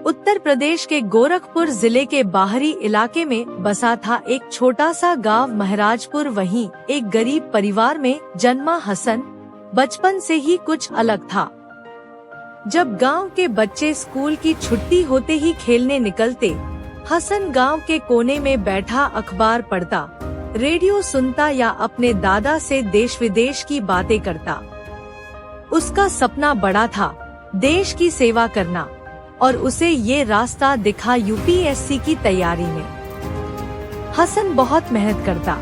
उत्तर प्रदेश के गोरखपुर जिले के बाहरी इलाके में बसा था एक छोटा सा गांव महाराजपुर। वहीं एक गरीब परिवार में जन्मा हसन बचपन से ही कुछ अलग था। जब गांव के बच्चे स्कूल की छुट्टी होते ही खेलने निकलते, हसन गांव के कोने में बैठा अखबार पढ़ता, रेडियो सुनता या अपने दादा से देश विदेश की बातें करता। उसका सपना बड़ा था, देश की सेवा करना, और उसे ये रास्ता दिखा यूपीएससी की तैयारी में। हसन बहुत मेहनत करता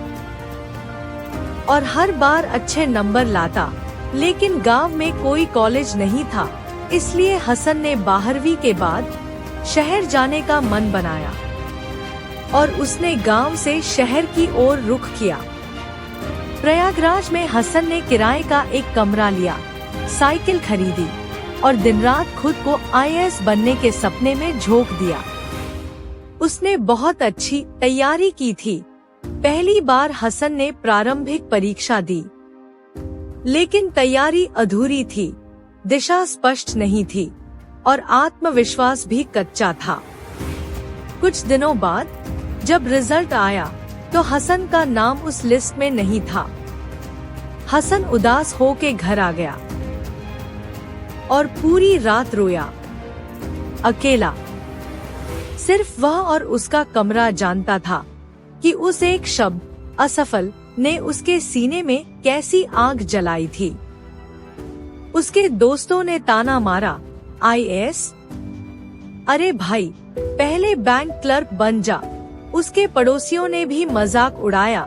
और हर बार अच्छे नंबर लाता, लेकिन गांव में कोई कॉलेज नहीं था, इसलिए हसन ने 12वीं के बाद शहर जाने का मन बनाया और उसने गांव से शहर की ओर रुख किया। प्रयागराज में हसन ने किराए का एक कमरा लिया, साइकिल खरीदी और दिन रात खुद को आईएएस बनने के सपने में झोंक दिया। उसने बहुत अच्छी तैयारी की थी। पहली बार हसन ने प्रारंभिक परीक्षा दी, लेकिन तैयारी अधूरी थी, दिशा स्पष्ट नहीं थी और आत्मविश्वास भी कच्चा था। कुछ दिनों बाद जब रिजल्ट आया तो हसन का नाम उस लिस्ट में नहीं था। हसन उदास होके घर आ गया और पूरी रात रोया, अकेला। सिर्फ वह और उसका कमरा जानता था कि उस एक शब्द असफल ने उसके सीने में कैसी आग जलाई थी। उसके दोस्तों ने ताना मारा, आईएएस? अरे भाई, पहले बैंक क्लर्क बन जा। उसके पड़ोसियों ने भी मजाक उड़ाया,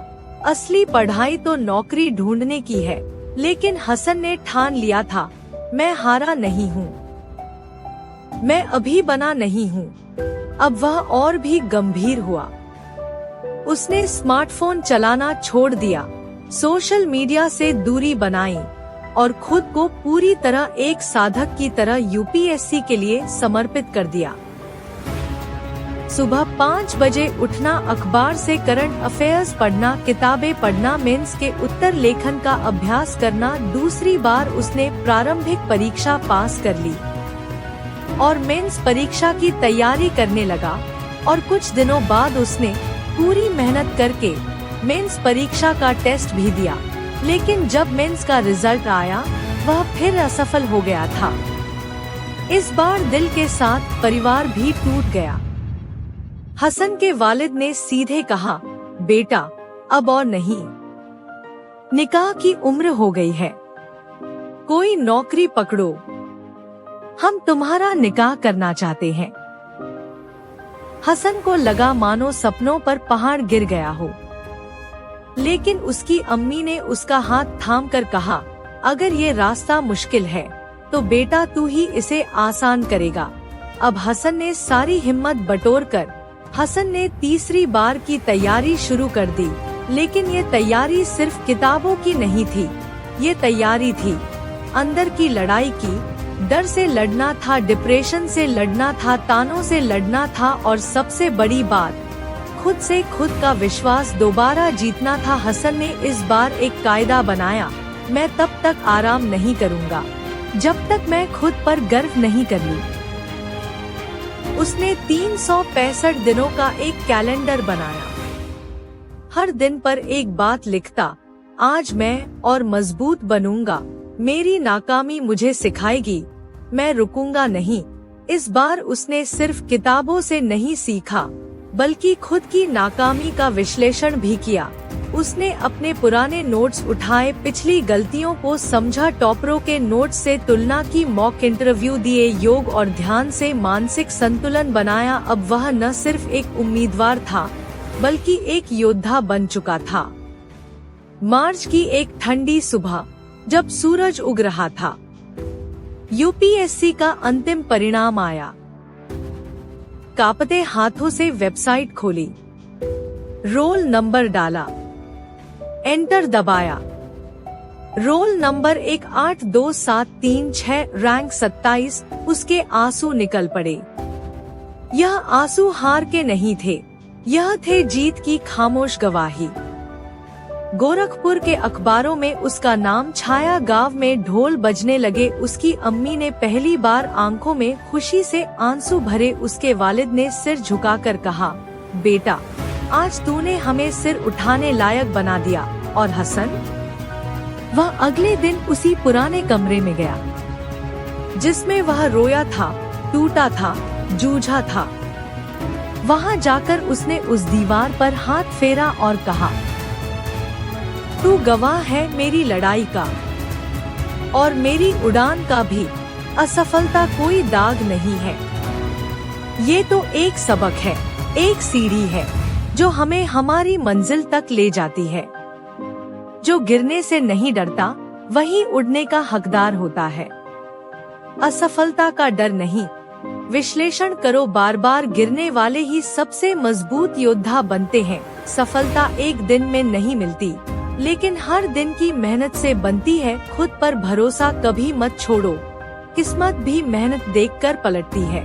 असली पढ़ाई तो नौकरी ढूंढने की है। लेकिन हसन ने ठान लिया था, मैं हारा नहीं हूँ, मैं अभी बना नहीं हूँ। अब वह और भी गंभीर हुआ। उसने स्मार्टफोन चलाना छोड़ दिया, सोशल मीडिया से दूरी बनाई और खुद को पूरी तरह एक साधक की तरह यूपीएससी के लिए समर्पित कर दिया। सुबह 5 बजे उठना, अखबार से करंट अफेयर्स पढ़ना, किताबें पढ़ना, मेंस के उत्तर लेखन का अभ्यास करना। दूसरी बार उसने प्रारंभिक परीक्षा पास कर ली और मेंस परीक्षा की तैयारी करने लगा और कुछ दिनों बाद उसने पूरी मेहनत करके मेंस परीक्षा का टेस्ट भी दिया। लेकिन जब मेंस का रिजल्ट आया, वह फिर असफल हो गया था। इस बार दिल के साथ परिवार भी टूट गया। हसन के वालिद ने सीधे कहा, बेटा अब और नहीं, निकाह की उम्र हो गई है, कोई नौकरी पकड़ो, हम तुम्हारा निकाह करना चाहते हैं। हसन को लगा मानो सपनों पर पहाड़ गिर गया हो, लेकिन उसकी अम्मी ने उसका हाथ थाम कर कहा, अगर ये रास्ता मुश्किल है तो बेटा तू ही इसे आसान करेगा। अब हसन ने सारी हिम्मत बटोरकर हसन ने तीसरी बार की तैयारी शुरू कर दी। लेकिन ये तैयारी सिर्फ किताबों की नहीं थी, ये तैयारी थी अंदर की लड़ाई की। डर से लड़ना था, डिप्रेशन से लड़ना था, तानों से लड़ना था और सबसे बड़ी बात, खुद से खुद का विश्वास दोबारा जीतना था। हसन ने इस बार एक कायदा बनाया, मैं तब तक आराम नहीं करूंगा जब तक मैं खुद पर गर्व नहीं कर लूं। उसने 365 दिनों का एक कैलेंडर बनाया। हर दिन पर एक बात लिखता, आज मैं और मजबूत बनूंगा, मेरी नाकामी मुझे सिखाएगी, मैं रुकूंगा नहीं। इस बार उसने सिर्फ किताबों से नहीं सीखा, बल्कि खुद की नाकामी का विश्लेषण भी किया। उसने अपने पुराने नोट्स उठाए, पिछली गलतियों को समझा, टॉपरों के नोट्स से तुलना की, मॉक इंटरव्यू दिए, योग और ध्यान से मानसिक संतुलन बनाया। अब वह न सिर्फ एक उम्मीदवार था, बल्कि एक योद्धा बन चुका था। मार्च की एक ठंडी सुबह जब सूरज उग रहा था, यूपीएससी का अंतिम परिणाम आया। कांपते हाथों से वेबसाइट खोली, रोल नंबर डाला, एंटर दबाया। Roll number 182736, rank 27। उसके आंसू निकल पड़े। यह आंसू हार के नहीं थे, यह थे जीत की खामोश गवाही। गोरखपुर के अखबारों में उसका नाम छाया। गांव में ढोल बजने लगे। उसकी अम्मी ने पहली बार आंखों में खुशी से आंसू भरे। उसके वालिद ने सिर झुकाकर कहा, बेटा आज तूने हमें सिर उठाने लायक बना दिया। और हसन? वह अगले दिन उसी पुराने कमरे में गया जिसमें वह रोया था, टूटा था, जूझा था। वहां जाकर उसने उस दीवार पर हाथ फेरा और कहा, तू गवाह है मेरी लड़ाई का और मेरी उड़ान का भी। असफलता कोई दाग नहीं है, ये तो एक सबक है, एक सीढ़ी है जो हमें हमारी मंजिल तक ले जाती है। जो गिरने से नहीं डरता वही उड़ने का हकदार होता है। असफलता का डर नहीं। विश्लेषण करो, बार बार गिरने वाले ही सबसे मजबूत योद्धा बनते हैं। सफलता एक दिन में नहीं मिलती, लेकिन हर दिन की मेहनत से बनती है। खुद पर भरोसा कभी मत छोड़ो, किस्मत भी मेहनत देखकर पलटती है।